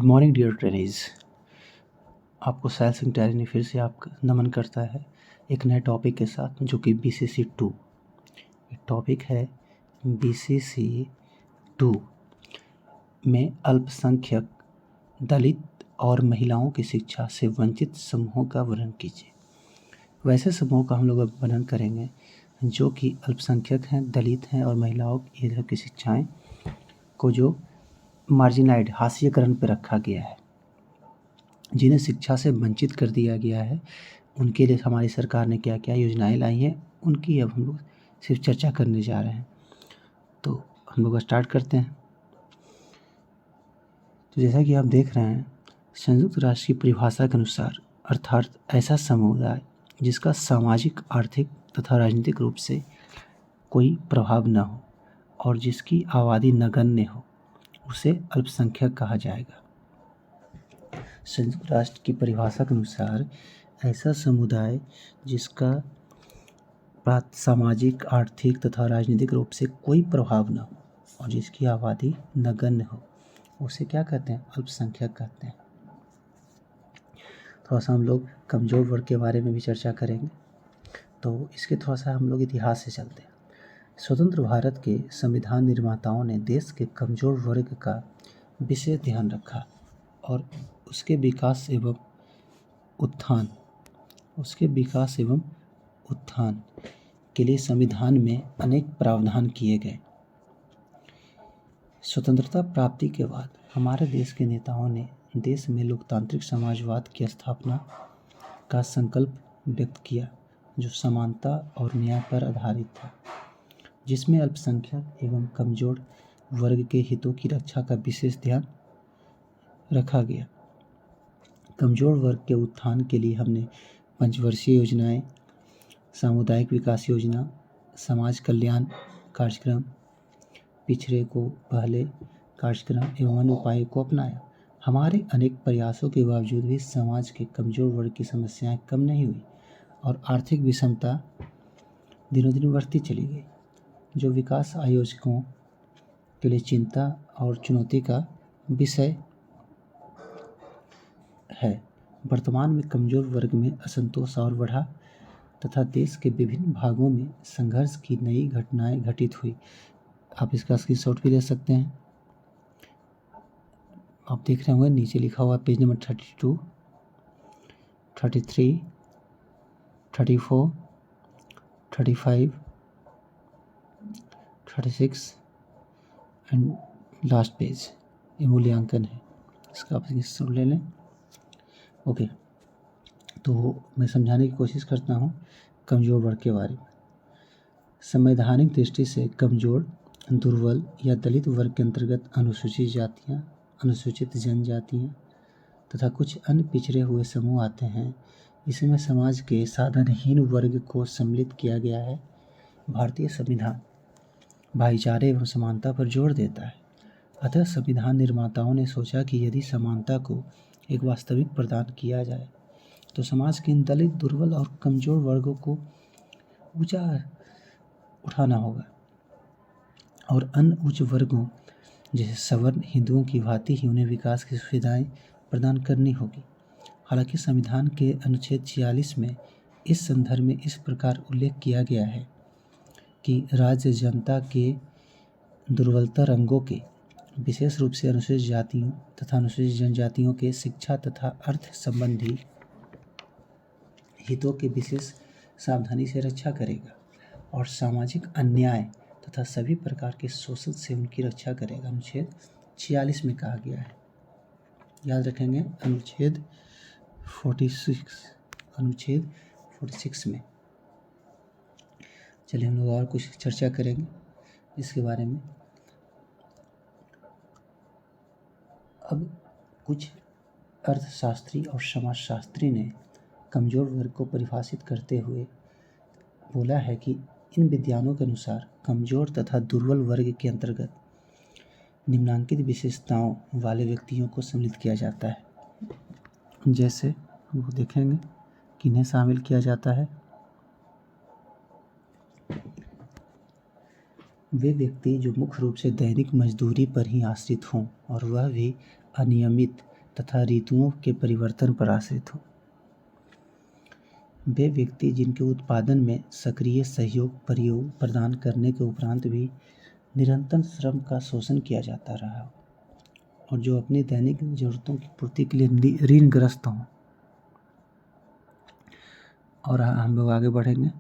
Good morning dear trainees. आपको साहिल सिंह टैरी ने फिर से आपका नमन करता है एक नए टॉपिक के साथ, जो कि BCC 2 टॉपिक है। BCC 2 में अल्पसंख्यक, दलित और महिलाओं की शिक्षा से वंचित समूहों का वर्णन कीजिए। वैसे समूहों का हम लोग अब वर्णन करेंगे जो कि अल्पसंख्यक हैं, दलित हैं और महिलाओं की शिक्षाएं को जो मार्जिनाइड, हाशिएकरण पर रखा गया है, जिन्हें शिक्षा से वंचित कर दिया गया है, उनके लिए हमारी सरकार ने क्या क्या योजनाएं लाई हैं, उनकी अब हम लोग सिर्फ चर्चा करने जा रहे हैं। तो हम लोग स्टार्ट करते हैं। तो जैसा कि आप देख रहे हैं, संयुक्त राष्ट्र की परिभाषा के अनुसार, अर्थात ऐसा समुदाय जिसका सामाजिक, आर्थिक तथा राजनीतिक रूप से कोई प्रभाव न हो और जिसकी आबादी नगण्य हो, उसे अल्पसंख्यक कहा जाएगा। संयुक्त राष्ट्र की परिभाषा के अनुसार ऐसा समुदाय जिसका सामाजिक, आर्थिक तथा राजनीतिक रूप से कोई प्रभाव न हो और जिसकी आबादी नगण्य हो, उसे क्या कहते हैं? अल्पसंख्यक कहते हैं। थोड़ा सा हम लोग कमज़ोर वर्ग के बारे में भी चर्चा करेंगे। तो इसके थोड़ा सा हम लोग इतिहास से चलते हैं। स्वतंत्र भारत के संविधान निर्माताओं ने देश के कमज़ोर वर्ग का विशेष ध्यान रखा और उसके विकास एवं उत्थान के लिए संविधान में अनेक प्रावधान किए गए। स्वतंत्रता प्राप्ति के बाद हमारे देश के नेताओं ने देश में लोकतांत्रिक समाजवाद की स्थापना का संकल्प व्यक्त किया, जो समानता और न्याय पर आधारित था, जिसमें अल्पसंख्यक एवं कमज़ोर वर्ग के हितों की रक्षा का विशेष ध्यान रखा गया। कमज़ोर वर्ग के उत्थान के लिए हमने पंचवर्षीय योजनाएं, सामुदायिक विकास योजना, समाज कल्याण कार्यक्रम, पिछड़े को पहले कार्यक्रम एवं अन्य उपायों को अपनाया। हमारे अनेक प्रयासों के बावजूद भी समाज के कमज़ोर वर्ग की समस्याएं कम नहीं हुई और आर्थिक विषमता दिनों दिन बढ़ती चली गई, जो विकास आयोजकों के लिए चिंता और चुनौती का विषय है। वर्तमान में कमज़ोर वर्ग में असंतोष और बढ़ा तथा देश के विभिन्न भागों में संघर्ष की नई घटनाएं घटित हुई। आप इसका स्क्रीनशॉट भी ले सकते हैं। आप देख रहे होंगे नीचे लिखा हुआ page number 32, 33, 34, 35, 36 and last page, ये मूल्यांकन है। इसका आप स्क्रीनशॉट ले लें। ओके, तो मैं समझाने की कोशिश करता हूँ कमज़ोर वर्ग के बारे में। संवैधानिक दृष्टि से कमज़ोर, दुर्बल या दलित वर्ग के अंतर्गत अनुसूचित जातियाँ, अनुसूचित जनजातियाँ तथा कुछ अन्य पिछड़े हुए समूह आते हैं। इसमें समाज के साधनहीन वर्ग को सम्मिलित किया गया है। भारतीय संविधान भाईचारे एवं समानता पर जोर देता है। अतः संविधान निर्माताओं ने सोचा कि यदि समानता को एक वास्तविक प्रदान किया जाए तो समाज के इन दलित, दुर्बल और कमज़ोर वर्गों को ऊंचा उठाना होगा और अन्य उच्च वर्गों जैसे सवर्ण, हिंदुओं की भांति ही उन्हें विकास की सुविधाएं प्रदान करनी होगी। हालांकि संविधान के अनुच्छेद 46 में इस संदर्भ में इस प्रकार उल्लेख किया गया है कि राज्य जनता के दुर्बलतर अंगों के, विशेष रूप से अनुसूचित जातियों तथा अनुसूचित जनजातियों के शिक्षा तथा अर्थ संबंधी हितों के विशेष सावधानी से रक्षा करेगा और सामाजिक अन्याय तथा सभी प्रकार के शोषण से उनकी रक्षा करेगा। अनुच्छेद 46 में कहा गया है, याद रखेंगे, अनुच्छेद 46 में। चलिए हम लोग और कुछ चर्चा करेंगे इसके बारे में। अब कुछ अर्थशास्त्री और समाजशास्त्री ने कमज़ोर वर्ग को परिभाषित करते हुए बोला है कि इन विद्वानों के अनुसार कमज़ोर तथा दुर्बल वर्ग के अंतर्गत निम्नलिखित विशेषताओं वाले व्यक्तियों को सम्मिलित किया जाता है। जैसे हम देखेंगे किन्हें शामिल किया जाता है। वे व्यक्ति जो मुख्य रूप से दैनिक मजदूरी पर ही आश्रित हों और वह भी अनियमित तथा ऋतुओं के परिवर्तन पर आश्रित हों। वे व्यक्ति जिनके उत्पादन में सक्रिय सहयोग प्रदान करने के उपरांत भी निरंतर श्रम का शोषण किया जाता रहा हो और जो अपनी दैनिक जरूरतों की पूर्ति के लिए ऋणग्रस्त हों। और हम लोग आगे बढ़ेंगे।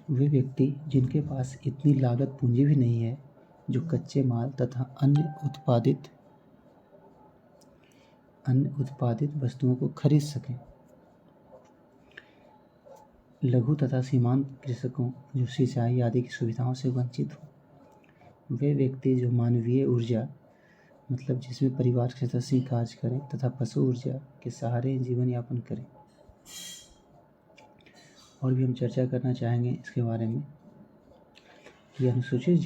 वे व्यक्ति जिनके पास इतनी लागत पूंजी भी नहीं है जो कच्चे माल तथा अन्य उत्पादित वस्तुओं को खरीद सकें। लघु तथा सीमांत कृषकों जो सिंचाई आदि की सुविधाओं से वंचित हों। वे व्यक्ति जो मानवीय ऊर्जा मतलब जिसमें परिवार के सदस्य कार्य करें तथा पशु ऊर्जा के सहारे जीवन यापन करें। और भी हम चर्चा करना चाहेंगे इसके बारे में कि अनुसूचित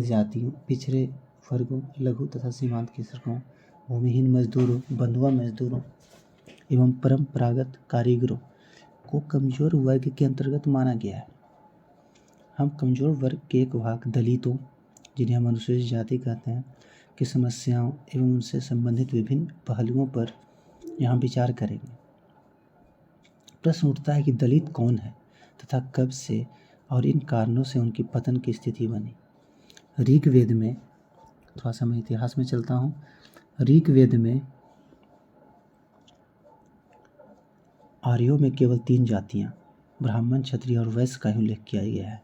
जातियों, पिछड़े वर्गों, लघु तथा सीमांत कृषकों, भूमिहीन मजदूरों, बंधुआ मजदूरों एवं परंपरागत कारीगरों को कमजोर वर्ग के अंतर्गत माना गया है। हम कमजोर वर्ग के एक भाग दलितों, जिन्हें हम अनुसूचित जाति कहते हैं, की समस्याओं एवं उनसे संबंधित विभिन्न पहलुओं पर यहाँ विचार करेंगे। प्रश्न उठता है कि दलित कौन है तथा कब से और इन कारणों से उनकी पतन की स्थिति बनी। ऋग्वेद में, थोड़ा सा मैं इतिहास में चलता हूँ। ऋग्वेद में आर्यों में केवल 3 जातियाँ ब्राह्मण, क्षत्रिय और वैश्य का उल्लेख किया गया है।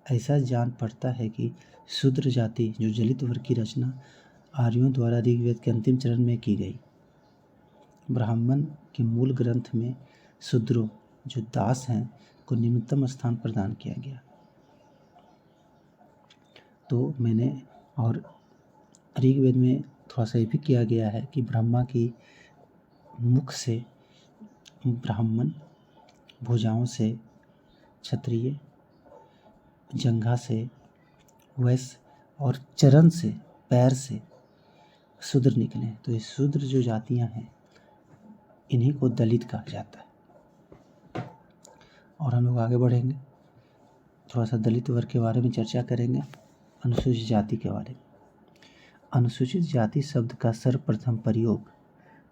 ऐसा जान पड़ता है कि शूद्र जाति जो दलित वर्ग की रचना आर्यों द्वारा ऋग्वेद के अंतिम चरण में की गई। ब्राह्मण के मूल ग्रंथ में शूद्रों जो दास हैं को निम्नतम स्थान प्रदान किया गया। तो मैंने और ऋग्वेद में थोड़ा सा ये भी किया गया है कि ब्रह्मा की मुख से ब्राह्मण, भुजाओं से क्षत्रिय, जंघा से वैश्य और चरण से, पैर से शूद्र निकले। तो ये शूद्र जो जातियां हैं इन्हीं को दलित कहा जाता है। और हम लोग आगे बढ़ेंगे, थोड़ा सा दलित वर्ग के बारे में चर्चा करेंगे, अनुसूचित जाति के बारे में। अनुसूचित जाति शब्द का सर्वप्रथम प्रयोग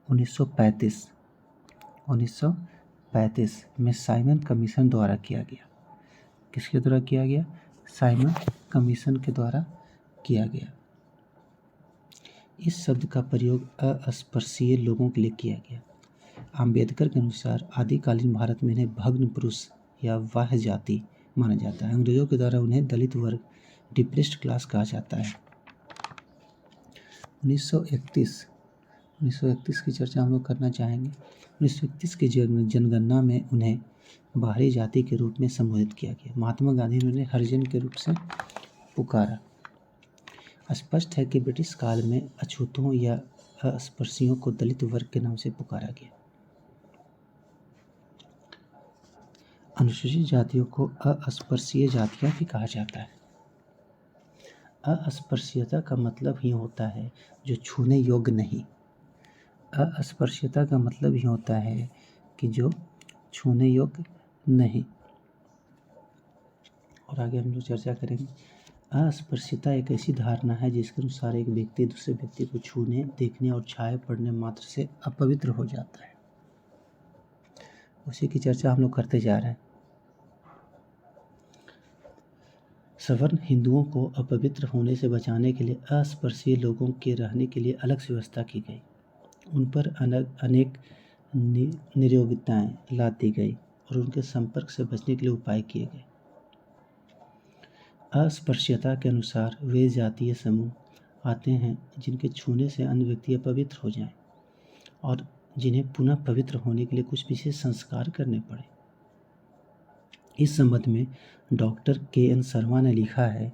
1935 में साइमन कमीशन द्वारा किया गया। किसके द्वारा किया गया? साइमन कमीशन के द्वारा किया गया। इस शब्द का प्रयोग अस्पृश्य लोगों के लिए किया गया। अम्बेडकर के अनुसार आदिकालीन भारत में इन्हें भग्न पुरुष या बाह्य जाति माना जाता है। अंग्रेजों के द्वारा उन्हें दलित वर्ग, डिप्रेस्ड क्लास कहा जाता है। 1931 की चर्चा हम लोग करना चाहेंगे। 1931 की जनगणना में उन्हें बाहरी जाति के रूप में संबोधित किया गया। महात्मा गांधी ने उन्हें हरिजन के रूप से पुकारा। स्पष्ट है कि ब्रिटिश काल में अछूतों या अस्पृश्यों को दलित वर्ग के नाम से पुकारा गया। अनुसूचित जातियों को अस्पृश्य जातियां भी कहा जाता है। अस्पृश्यता का मतलब ही होता है जो छूने योग्य नहीं। अस्पृश्यता का मतलब ही होता है कि जो छूने योग्य नहीं। और आगे हम जो चर्चा करेंगे, अस्पृश्यता एक ऐसी धारणा है जिसके अनुसार एक व्यक्ति दूसरे व्यक्ति को छूने, देखने और छाया पड़ने मात्र से अपवित्र हो जाता है। उसी की चर्चा हम लोग करते जा रहे हैं। सवर्ण हिंदुओं को अपवित्र होने से बचाने के लिए अस्पृश्य लोगों के रहने के लिए अलग से व्यवस्था की गई। उन पर अनेक नियोक्ताएं ला दी गई और उनके संपर्क से बचने के लिए उपाय किए गए। अस्पृश्यता के अनुसार वे जातीय समूह आते हैं जिनके छूने से अन्य व्यक्ति अपवित्र हो जाएं और जिन्हें पुनः पवित्र होने के लिए कुछ विशेष संस्कार करने पड़े। इस संबंध में डॉक्टर KN शर्मा ने लिखा है,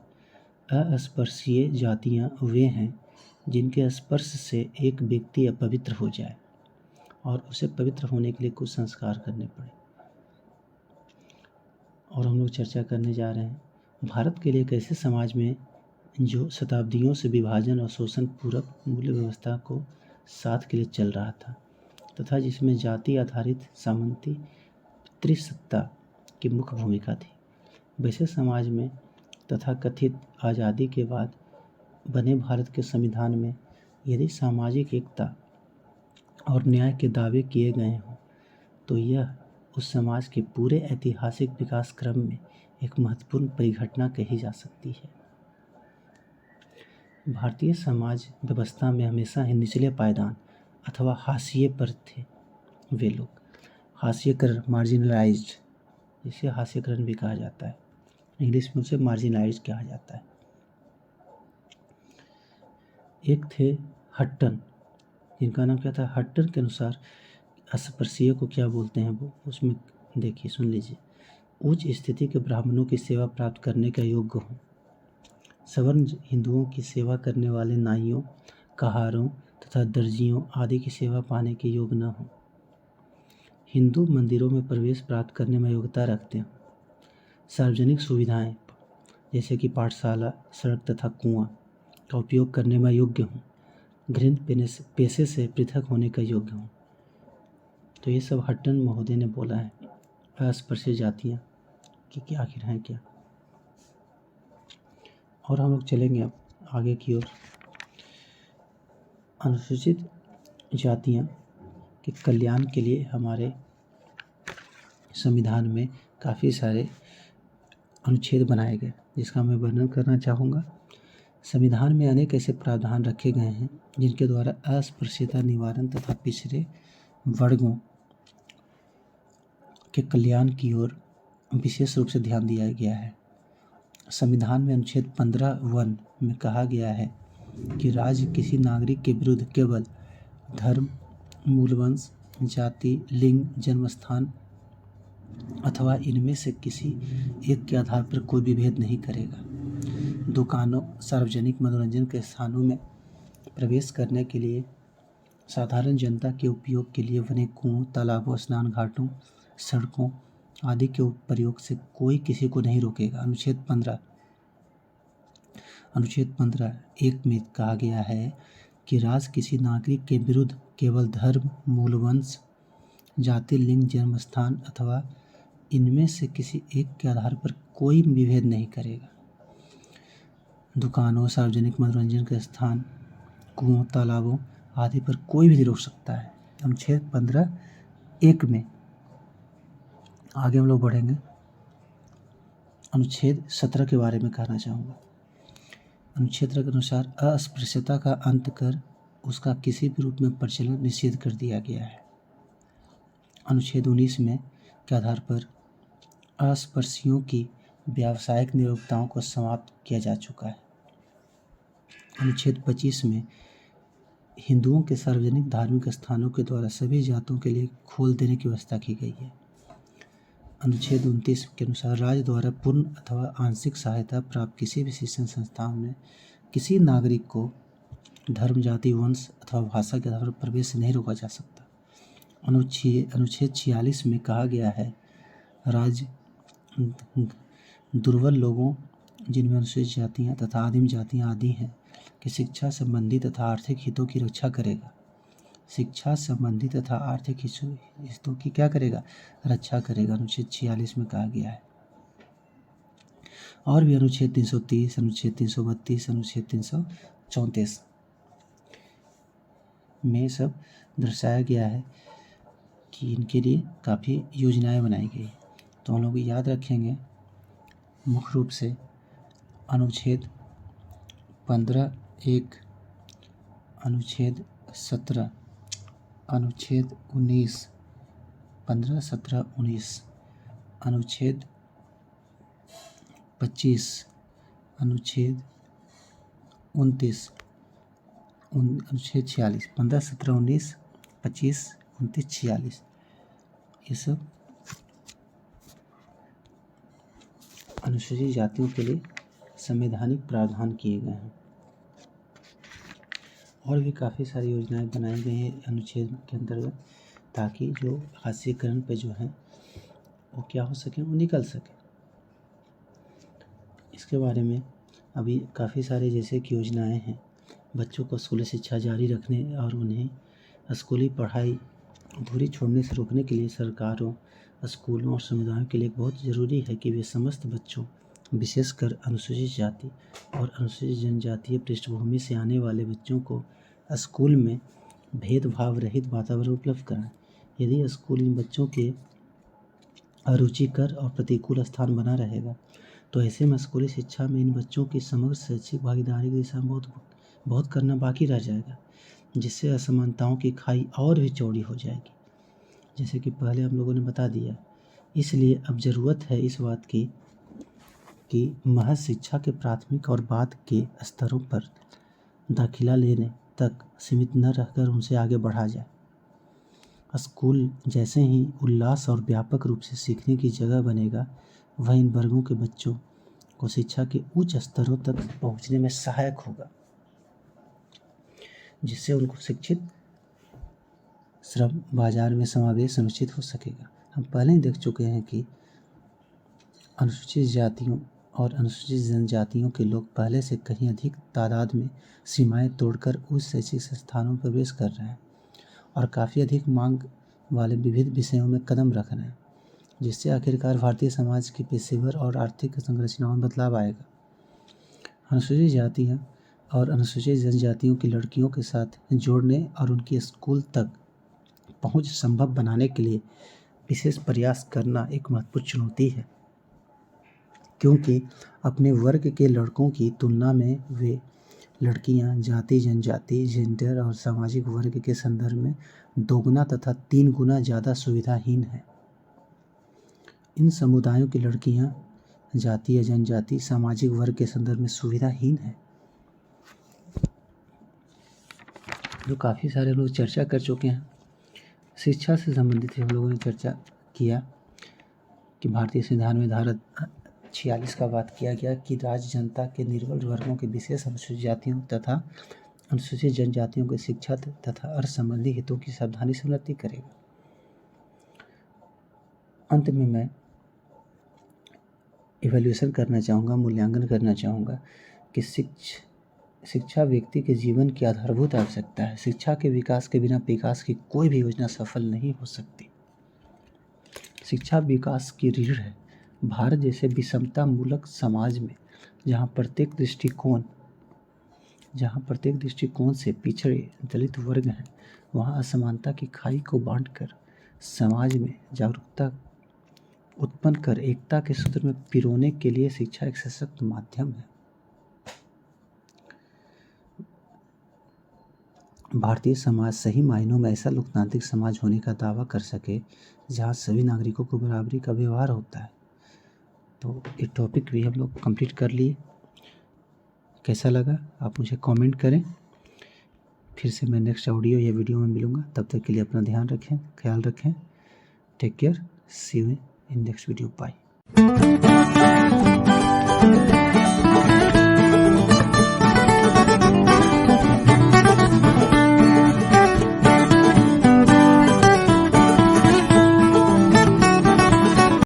अस्पृश्य जातियां वे हैं जिनके स्पर्श से एक व्यक्ति अपवित्र हो जाए और उसे पवित्र होने के लिए कुछ संस्कार करने पड़े। और हम लोग चर्चा करने जा रहे हैं भारत के लिए एक ऐसे समाज में जो शताब्दियों से विभाजन और शोषण पूरक मूल्य व्यवस्था को साथ के लिए चल रहा था तथा जिसमें जाति आधारित सामंती त्रिसत्ता की मुख्य भूमिका थी। वैसे समाज में तथा कथित आज़ादी के बाद बने भारत के संविधान में यदि सामाजिक एकता और न्याय के दावे किए गए हों तो यह उस समाज के पूरे ऐतिहासिक विकास क्रम में एक महत्वपूर्ण परिघटना कही जा सकती है। भारतीय समाज व्यवस्था में हमेशा ही निचले पायदान अथवा हाशिए पर थे वे लोग, हाशिएकरण, मार्जिनलाइज्ड, जिसे हाशिएकरण भी कहा जाता है, इंग्लिश में उसे मार्जिनलाइज्ड कहा जाता है। एक थे हट्टन, जिनका नाम क्या था? हट्टन के अनुसार अस्पृश्य को क्या बोलते हैं वो, उसमें देखिए, सुन लीजिए। उच्च स्थिति के ब्राह्मणों की सेवा प्राप्त करने का योग्य हों, सवर्ण हिंदुओं की सेवा करने वाले नाइयों, कहारों तथा दर्जियों आदि की सेवा पाने के योग्य न हों, हिंदू मंदिरों में प्रवेश प्राप्त करने में योग्यता रखते हों, सार्वजनिक सुविधाएं जैसे कि पाठशाला, सड़क तथा कुआं का उपयोग करने में योग्य हों, घृणित पेशे से पृथक होने का योग्य हों। तो ये सब हट्टन महोदय ने बोला है अस्पृश्य जातियाँ कि क्या आखिर हैं क्या। और हम लोग चलेंगे अब आगे की ओर। अनुसूचित जातियाँ के कल्याण के लिए हमारे संविधान में काफ़ी सारे अनुच्छेद बनाए गए, जिसका मैं वर्णन करना चाहूँगा। संविधान में अनेक ऐसे प्रावधान रखे गए हैं जिनके द्वारा अस्पृश्यता निवारण तथा पिछड़े वर्गों के कल्याण की ओर विशेष रूप से ध्यान दिया गया है। संविधान में अनुच्छेद 15(1) में कहा गया है कि राज्य किसी नागरिक के विरुद्ध केवल धर्म, मूलवंश, जाति, लिंग, जन्मस्थान अथवा इनमें से किसी एक के आधार पर कोई भी भेद नहीं करेगा। दुकानों, सार्वजनिक मनोरंजन के स्थानों में प्रवेश करने के लिए, साधारण जनता के उपयोग के लिए बने कुओं, तालाबों, स्नान घाटों, सड़कों आदि के प्रयोग से कोई किसी को नहीं रोकेगा। अनुच्छेद 15(1) में कहा गया है कि राज्य किसी नागरिक के विरुद्ध केवल धर्म, मूलवंश, जाति, लिंग, जन्मस्थान अथवा इनमें से किसी एक के आधार पर कोई विभेद नहीं करेगा। दुकानों, सार्वजनिक मनोरंजन के स्थान, कुओं, तालाबों आदि पर कोई भी रोक सकता है। अनुच्छेद 15(1) में आगे हम लोग बढ़ेंगे। अनुच्छेद 17 के बारे में कहना चाहूँगा। अनुच्छेद 17 के अनुसार अस्पृश्यता का अंत कर उसका किसी भी रूप में प्रचलन निषेध कर दिया गया है। अनुच्छेद 19 में के आधार पर अस्पृश्यों की व्यावसायिक नियोक्ताओं को समाप्त किया जा चुका है। अनुच्छेद 25 में हिंदुओं के सार्वजनिक धार्मिक स्थानों के द्वारा सभी जातों के लिए खोल देने की व्यवस्था की गई है। अनुच्छेद 29 के अनुसार राज्य द्वारा पूर्ण अथवा आंशिक सहायता प्राप्त किसी भी शिक्षण संस्थान में किसी नागरिक को धर्म, जाति, वंश अथवा भाषा के आधार पर प्रवेश से नहीं रोका जा सकता। अनुच्छेद 46 में कहा गया है राज्य दुर्बल लोगों, जिनमें अनुसूचित जातियाँ तथा आदिम जातियाँ आदि हैं, कि शिक्षा संबंधी तथा आर्थिक हितों की रक्षा करेगा। शिक्षा संबंधी तथा आर्थिक हितों की क्या करेगा? रक्षा करेगा। अनुच्छेद 46 में कहा गया है। और भी अनुच्छेद 330, अनुच्छेद 332, अनुच्छेद 334 में सब दर्शाया गया है कि इनके लिए काफ़ी योजनाएं बनाई गई। तो हम लोग याद रखेंगे मुख्य रूप से अनुच्छेद 15(1), अनुच्छेद 17, अनुच्छेद 19, 15, 17, 19, अनुच्छेद 25, अनुच्छेद 29, अनुच्छेद 46, 15, 17, 19, 25, 29, 46, ये सब अनुसूचित जातियों के लिए संवैधानिक प्रावधान किए गए हैं। और भी काफ़ी सारी योजनाएं बनाई गई हैं अनुच्छेद के अंतर्गत, ताकि जो हाशिएकरण पे जो है वो क्या हो सके, वो निकल सके। इसके बारे में अभी काफ़ी सारे जैसे कि योजनाएं हैं बच्चों को स्कूली शिक्षा जारी रखने और उन्हें स्कूली पढ़ाई अधूरी छोड़ने से रोकने के लिए सरकारों, स्कूलों और समुदायों के लिए बहुत ज़रूरी है कि वे समस्त बच्चों विशेषकर अनुसूचित जाति और अनुसूचित जनजातीय पृष्ठभूमि से आने वाले बच्चों को स्कूल में भेदभाव रहित वातावरण उपलब्ध कराएं। यदि स्कूल इन बच्चों के अरुचिकर और प्रतिकूल स्थान बना रहेगा तो ऐसे में स्कूली शिक्षा में इन बच्चों की समग्र शैक्षिक भागीदारी की दिशा में बहुत करना बाकी रह जाएगा, जिससे असमानताओं की खाई और भी चौड़ी हो जाएगी, जैसे कि पहले हम लोगों ने बता दिया। इसलिए अब ज़रूरत है इस बात की कि महज शिक्षा के प्राथमिक और बाद के स्तरों पर दाखिला लेने तक सीमित न रहकर उनसे आगे बढ़ा जाए। स्कूल जैसे ही उल्लास और व्यापक रूप से सीखने की जगह बनेगा, वह इन वर्गों के बच्चों को शिक्षा के उच्च स्तरों तक पहुंचने में सहायक होगा, जिससे उनको शिक्षित श्रम बाजार में समावेश सुनिश्चित हो सकेगा। हम पहले ही देख चुके हैं कि अनुसूचित जातियों और अनुसूचित जनजातियों के लोग पहले से कहीं अधिक तादाद में सीमाएं तोड़कर उच्च शैक्षिक संस्थानों में प्रवेश कर रहे हैं और काफ़ी अधिक मांग वाले विविध विषयों में कदम रख रहे हैं, जिससे आखिरकार भारतीय समाज की पेशेवर और आर्थिक संरचनाओं में बदलाव आएगा। अनुसूचित जातियाँ और अनुसूचित जनजातियों की लड़कियों के साथ जोड़ने और उनकी स्कूल तक पहुँच संभव बनाने के लिए विशेष प्रयास करना एक महत्वपूर्ण चुनौती है, क्योंकि अपने वर्ग के लड़कों की तुलना में वे लड़कियां जाति, जनजाति, जेंडर और सामाजिक वर्ग के संदर्भ में 2 गुना तथा 3 गुना ज़्यादा सुविधाहीन हैं। इन समुदायों की लड़कियां जाति या जनजाति, सामाजिक वर्ग के संदर्भ में सुविधाहीन हैं, जो काफ़ी सारे लोग चर्चा कर चुके हैं। शिक्षा से संबंधित हम लोगों ने चर्चा किया कि भारतीय संविधान में धारा 46 का बात किया गया कि राज्य जनता के निर्बल वर्गों के विशेष अनुसूचित जातियों तथा अनुसूचित जनजातियों की शिक्षा तथा अर्थ संबंधी हितों की सावधानी से उन्नति करेगा। अंत में मैं इवैल्यूएशन करना चाहूँगा, मूल्यांकन करना चाहूँगा कि शिक्षा व्यक्ति के जीवन की आधारभूत आवश्यकता है। शिक्षा के विकास के बिना विकास की कोई भी योजना सफल नहीं हो सकती। शिक्षा विकास की रीढ़ है। भारत जैसे विषमता मूलक समाज में जहाँ प्रत्येक दृष्टिकोण से पिछड़े दलित वर्ग हैं, वहाँ असमानता की खाई को बांटकर समाज में जागरूकता उत्पन्न कर एकता के सूत्र में पिरोने के लिए शिक्षा एक सशक्त माध्यम है। भारतीय समाज सही मायनों में ऐसा लोकतांत्रिक समाज होने का दावा कर सके जहाँ सभी नागरिकों को बराबरी का व्यवहार होता है। तो ये टॉपिक भी हम लोग कंप्लीट कर लिए। कैसा लगा आप मुझे कमेंट करें। फिर से मैं नेक्स्ट ऑडियो या वीडियो में मिलूँगा। तब तक के लिए अपना ध्यान रखें, ख्याल रखें। Take care, see you in next video, bye.